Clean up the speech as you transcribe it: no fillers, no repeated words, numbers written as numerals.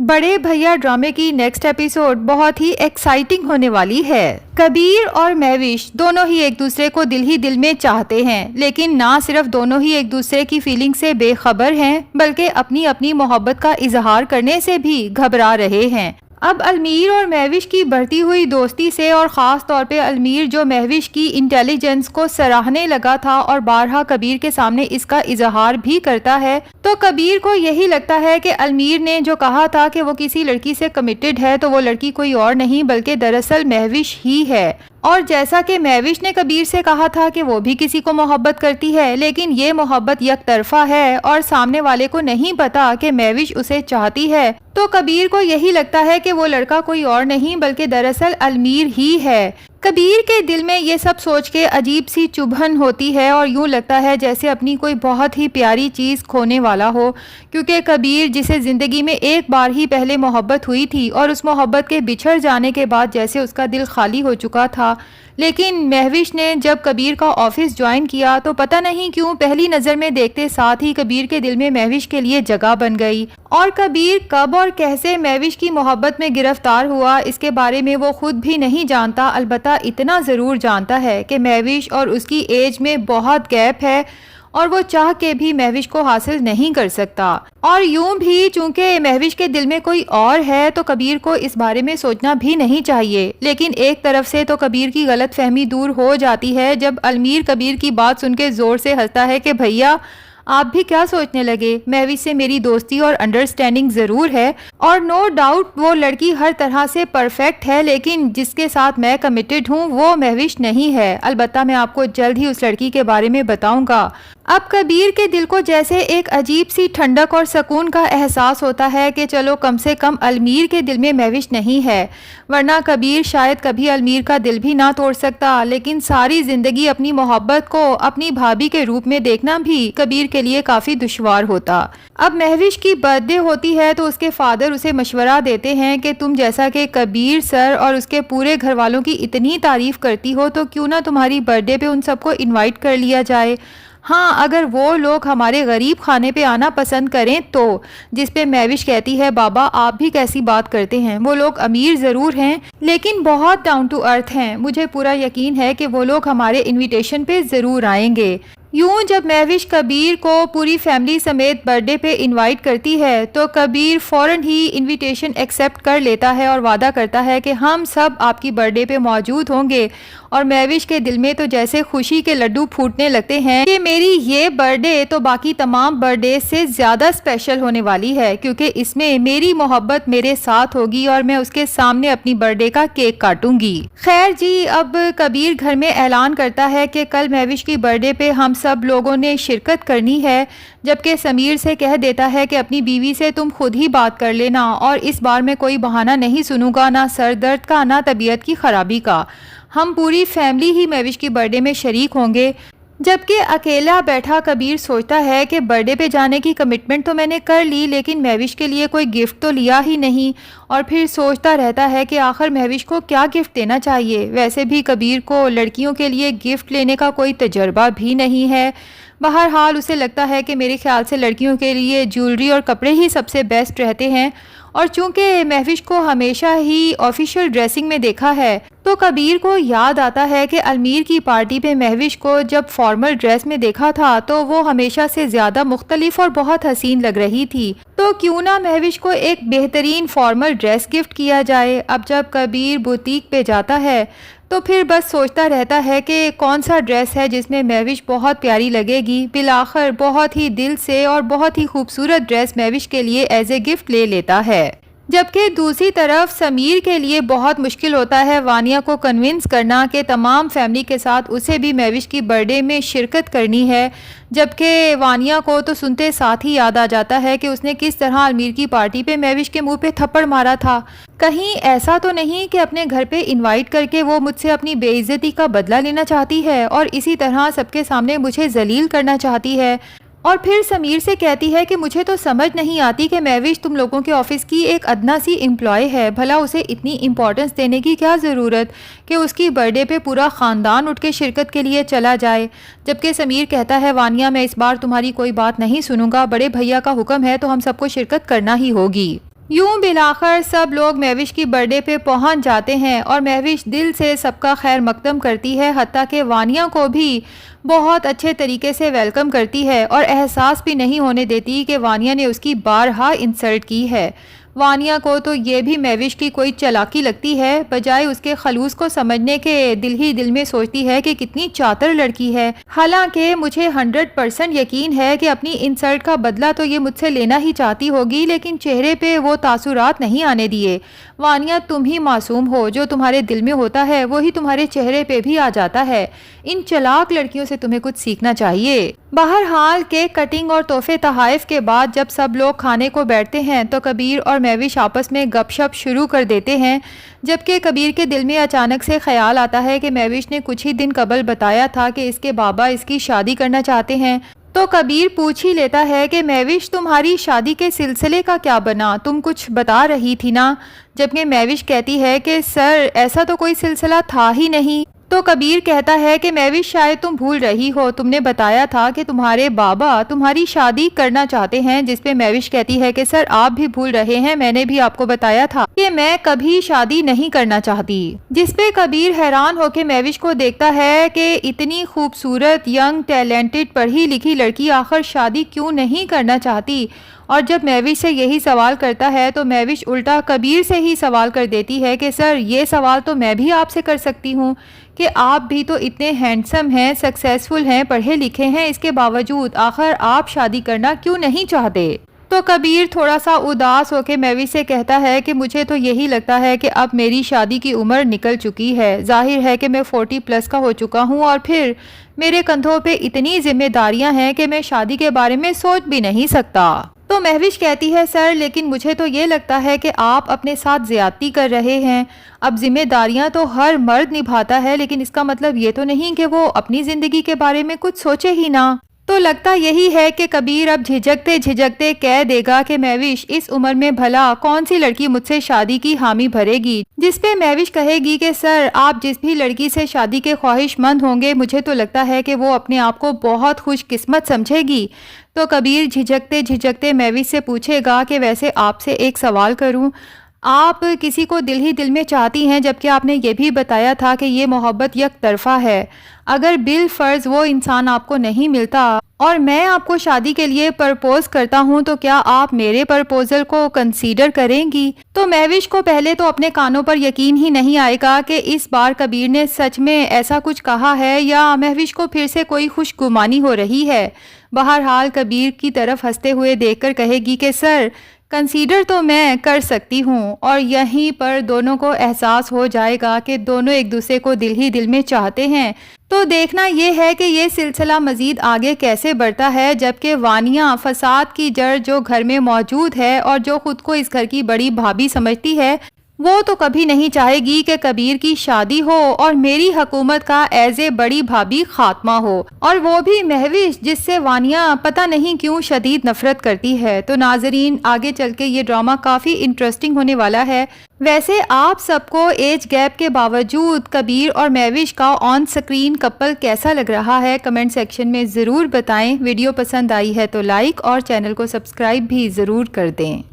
बड़े भैया ड्रामे की नेक्स्ट एपिसोड बहुत ही एक्साइटिंग होने वाली है। कबीर और महविश दोनों ही एक दूसरे को दिल ही दिल में चाहते हैं, लेकिन ना सिर्फ दोनों ही एक दूसरे की फीलिंग से बेखबर हैं, बल्कि अपनी अपनी मोहब्बत का इजहार करने से भी घबरा रहे हैं। अब अलमीर और महविश की बढ़ती हुई दोस्ती से और ख़ास तौर पे अलमीर जो महविश की इंटेलिजेंस को सराहने लगा था और बारहा कबीर के सामने इसका इजहार भी करता है, तो कबीर को यही लगता है कि अलमीर ने जो कहा था कि वो किसी लड़की से कमिटेड है, तो वो लड़की कोई और नहीं बल्कि दरअसल महविश ही है। और जैसा कि महविश ने कबीर से कहा था कि वो भी किसी को मोहब्बत करती है, लेकिन ये मोहब्बत यकतरफा है और सामने वाले को नहीं पता कि महविश उसे चाहती है, तो कबीर को यही लगता है कि वो लड़का कोई और नहीं बल्कि दरअसल अलमीर ही है। कबीर के दिल में ये सब सोच के अजीब सी चुभन होती है और यूं लगता है जैसे अपनी कोई बहुत ही प्यारी चीज़ खोने वाला हो, क्योंकि कबीर जिसे ज़िंदगी में एक बार ही पहले मोहब्बत हुई थी और उस मोहब्बत के बिछड़ जाने के बाद जैसे उसका दिल खाली हो चुका था। लेकिन महविश ने जब कबीर का ऑफिस ज्वाइन किया तो पता नहीं क्यों पहली नज़र में देखते साथ ही कबीर के दिल में महविश के लिए जगह बन गई। और कबीर कब और कैसे महविश की मोहब्बत में गिरफ्तार हुआ, इसके बारे में वो खुद भी नहीं जानता, अलबत्ता इतना ज़रूर जानता है कि महविश और उसकी एज में बहुत गैप है और वो चाह के भी महविश को हासिल नहीं कर सकता। और यूं भी चूंकि महविश के दिल में कोई और है तो कबीर को इस बारे में सोचना भी नहीं चाहिए। लेकिन एक तरफ से तो कबीर की गलत फहमी दूर हो जाती है जब अलमीर कबीर की बात सुन के ज़ोर से हंसता है कि भैया आप भी क्या सोचने लगे, महविश से मेरी दोस्ती और अंडरस्टैंडिंग ज़रूर है और नो डाउट वो लड़की हर तरह से परफेक्ट है, लेकिन जिसके साथ मैं कमिटेड हूँ वो महविश नहीं है। अलबत्ता मैं आपको जल्द ही उस लड़की के बारे में बताऊंगा। अब कबीर के दिल को जैसे एक अजीब सी ठंडक और सुकून का एहसास होता है कि चलो कम से कम अलमीर के दिल में महविश नहीं है, वरना कबीर शायद कभी अलमीर का दिल भी ना तोड़ सकता। लेकिन सारी ज़िंदगी अपनी मोहब्बत को अपनी भाभी के रूप में देखना भी कबीर के लिए काफ़ी दुश्वार होता। अब महविश की बर्थडे होती है तो उसके फादर उसे मशवरा देते हैं कि तुम जैसा कि कबीर सर और उसके पूरे घर वालों की इतनी तारीफ़ करती हो तो क्यों ना तुम्हारी बर्थडे पे उन सबको इनवाइट कर लिया जाए। हाँ, अगर वो लोग हमारे गरीब खाने पे आना पसंद करें तो। जिस पे महविश कहती है बाबा आप भी कैसी बात करते हैं, वो लोग अमीर ज़रूर हैं लेकिन बहुत डाउन टू अर्थ हैं, मुझे पूरा यकीन है कि वो लोग हमारे इनविटेशन पे ज़रूर आएंगे। यूं जब महविश कबीर को पूरी फैमिली समेत बर्थडे पे इनवाइट करती है तो कबीर फ़ौरन ही इनविटेशन एक्सेप्ट कर लेता है और वादा करता है कि हम सब आपकी बर्थडे पे मौजूद होंगे। और महविश के दिल में तो जैसे खुशी के लड्डू फूटने लगते हैं कि मेरी ये बर्थडे तो बाकी तमाम बर्थडे से ज़्यादा स्पेशल होने वाली है, क्योंकि इसमें मेरी मोहब्बत मेरे साथ होगी और मैं उसके सामने अपनी बर्थडे का केक काटूंगी। खैर जी, अब कबीर घर में ऐलान करता है कि कल महविश की बर्थडे पे हम सब लोगों ने शिरकत करनी है, जबकि समीर से कह देता है कि अपनी बीवी से तुम खुद ही बात कर लेना और इस बार मैं कोई बहाना नहीं सुनूंगा, ना सर दर्द का ना तबीयत की खराबी का। हम पूरी फैमिली ही महविश की बर्थडे में शरीक होंगे। जबकि अकेला बैठा कबीर सोचता है कि बर्थडे पे जाने की कमिटमेंट तो मैंने कर ली, लेकिन महविश के लिए कोई गिफ्ट तो लिया ही नहीं। और फिर सोचता रहता है कि आखिर महविश को क्या गिफ्ट देना चाहिए। वैसे भी कबीर को लड़कियों के लिए गिफ्ट लेने का कोई तजर्बा भी नहीं है। बहरहाल उसे लगता है कि मेरे ख्याल से लड़कियों के लिए ज्वेलरी और कपड़े ही सबसे बेस्ट रहते हैं। और चूंकि महविश को हमेशा ही ऑफिशियल ड्रेसिंग में देखा है तो कबीर को याद आता है कि अलमीर की पार्टी पे महविश को जब फॉर्मल ड्रेस में देखा था तो वो हमेशा से ज़्यादा मुख्तलिफ और बहुत हसीन लग रही थी। तो क्यों ना महविश को एक बेहतरीन फॉर्मल ड्रेस गिफ्ट किया जाए। अब जब कबीर बुटीक पे जाता है तो फिर बस सोचता रहता है कि कौन सा ड्रेस है जिसमें महविश बहुत प्यारी लगेगी। बिलाखिर बहुत ही दिल से और बहुत ही खूबसूरत ड्रेस महविश के लिए एज ए गिफ्ट ले लेता है। जबकि दूसरी तरफ समीर के लिए बहुत मुश्किल होता है वानिया को कन्विंस करना कि तमाम फैमिली के साथ उसे भी महविश की बर्थडे में शिरकत करनी है। जबकि वानिया को तो सुनते साथ ही याद आ जाता है कि उसने किस तरह अलमीर की पार्टी पे महविश के मुंह पे थप्पड़ मारा था। कहीं ऐसा तो नहीं कि अपने घर पे इनवाइट करके वो मुझसे अपनी बेइज्जती का बदला लेना चाहती है और इसी तरह सबके सामने मुझे जलील करना चाहती है। और फिर समीर से कहती है कि मुझे तो समझ नहीं आती कि महविश तुम लोगों के ऑफिस की एक अदना सी एम्प्लॉय है, भला उसे इतनी इम्पोर्टेंस देने की क्या ज़रूरत कि उसकी बर्थडे पे पूरा ख़ानदान उठ के शिरकत के लिए चला जाए। जबकि समीर कहता है वानिया मैं इस बार तुम्हारी कोई बात नहीं सुनूंगा, बड़े भैया का हुक्म है तो हम सबको शिरकत करना ही होगी। यूं बिलाखिर सब लोग महविश की बर्थडे पे पहुंच जाते हैं और महविश दिल से सबका खैर मकदम करती है, हत्ता कि वानिया को भी बहुत अच्छे तरीके से वेलकम करती है और एहसास भी नहीं होने देती कि वानिया ने उसकी बारहा इंसल्ट की है। वानिया को तो ये भी महविश की कोई चालाकी लगती है, बजाय उसके खलूस को समझने के दिल ही दिल में सोचती है कि कितनी चातर लड़की है। हालांकि मुझे 100% यकीन है कि अपनी इंसल्ट का बदला तो ये मुझसे लेना ही चाहती होगी, लेकिन चेहरे पे वो तासुरात नहीं आने दिए। वानिया, तुम ही मासूम हो, जो तुम्हारे दिल में होता है वही तुम्हारे चेहरे पे भी आ जाता है। इन चालाक लड़कियों से तुम्हें कुछ सीखना चाहिए। बहरहाल केक कटिंग और तोहफे तहाइफ के बाद जब सब लोग खाने को बैठते हैं तो कबीर और महविश आपस में गपशप शुरू कर देते हैं, जबकि कबीर के दिल में अचानक से ख्याल आता है कि महविश ने कुछ ही दिन कबल बताया था कि इसके बाबा इसकी शादी करना चाहते हैं। तो कबीर पूछ ही लेता है कि महविश, तुम्हारी शादी के सिलसिले का क्या बना, तुम कुछ बता रही थी ना। जबकि महविश कहती है कि सर ऐसा तो कोई सिलसिला था ही नहीं। तो कबीर कहता है कि महविश, शायद तुम भूल रही हो, तुमने बताया था कि तुम्हारे बाबा तुम्हारी शादी करना चाहते हैं। जिस पे महविश कहती है कि सर आप भी भूल रहे हैं, मैंने भी आपको बताया था कि मैं कभी शादी नहीं करना चाहती। जिस पे कबीर हैरान होकर महविश को देखता है कि इतनी खूबसूरत, यंग, टैलेंटेड, पढ़ी लिखी लड़की आखिर शादी क्यों नहीं करना चाहती। और जब महविश से यही सवाल करता है तो महविश उल्टा कबीर से ही सवाल कर देती है कि सर ये सवाल तो मैं भी आपसे कर सकती हूँ कि आप भी तो इतने हैंडसम हैं, सक्सेसफुल हैं, पढ़े लिखे हैं, इसके बावजूद आखिर आप शादी करना क्यों नहीं चाहते। तो कबीर थोड़ा सा उदास होकर महविश से कहता है कि मुझे तो यही लगता है कि अब मेरी शादी की उम्र निकल चुकी है। जाहिर है कि मैं 40+ का हो चुका हूँ और फिर मेरे कंधों पे इतनी जिम्मेदारियां हैं कि मैं शादी के बारे में सोच भी नहीं सकता। तो महविश कहती है सर, लेकिन मुझे तो ये लगता है कि आप अपने साथ ज्यादती कर रहे हैं। अब जिम्मेदारियां तो हर मर्द निभाता है, लेकिन इसका मतलब ये तो नहीं कि वो अपनी जिंदगी के बारे में कुछ सोचे ही ना। तो लगता यही है कि कबीर अब झिझकते झिझकते कह देगा कि महविश, इस उम्र में भला कौन सी लड़की मुझसे शादी की हामी भरेगी। जिस पे महविश कहेगी कि सर आप जिस भी लड़की से शादी के ख्वाहिशमंद होंगे, मुझे तो लगता है कि वो अपने आप को बहुत खुशकिस्मत समझेगी। तो कबीर झिझकते झिझकते महविश से पूछेगा कि वैसे आपसे एक सवाल करूं, आप किसी को दिल ही दिल में चाहती हैं, जबकि आपने ये भी बताया था कि ये मोहब्बत एक तरफा है। अगर बिल फर्ज वो इंसान आपको नहीं मिलता और मैं आपको शादी के लिए प्रपोज करता हूं, तो क्या आप मेरे प्रपोजल को कंसीडर करेंगी। तो महविश को पहले तो अपने कानों पर यकीन ही नहीं आएगा कि इस बार कबीर ने सच में ऐसा कुछ कहा है या महविश को फिर से कोई खुशगुमानी हो रही है। बहरहाल कबीर की तरफ हंसते हुए देखकर कहेगी कि सर कंसीडर तो मैं कर सकती हूँ। और यहीं पर दोनों को एहसास हो जाएगा कि दोनों एक दूसरे को दिल ही दिल में चाहते हैं। तो देखना ये है कि ये सिलसिला मजीद आगे कैसे बढ़ता है, जबकि वानिया फसाद की जड़ जो घर में मौजूद है और जो खुद को इस घर की बड़ी भाभी समझती है, वो तो कभी नहीं चाहेगी कि कबीर की शादी हो और मेरी हुकूमत का एज ए बड़ी भाभी खात्मा हो, और वो भी महविश जिससे वानिया पता नहीं क्यों शदीद नफरत करती है। तो नाजरीन, आगे चल के ये ड्रामा काफ़ी इंटरेस्टिंग होने वाला है। वैसे आप सबको एज गैप के बावजूद कबीर और महविश का ऑन स्क्रीन कपल कैसा लग रहा है, कमेंट सेक्शन में ज़रूर बताएं। वीडियो पसंद आई है तो लाइक और चैनल को सब्सक्राइब भी ज़रूर कर दें।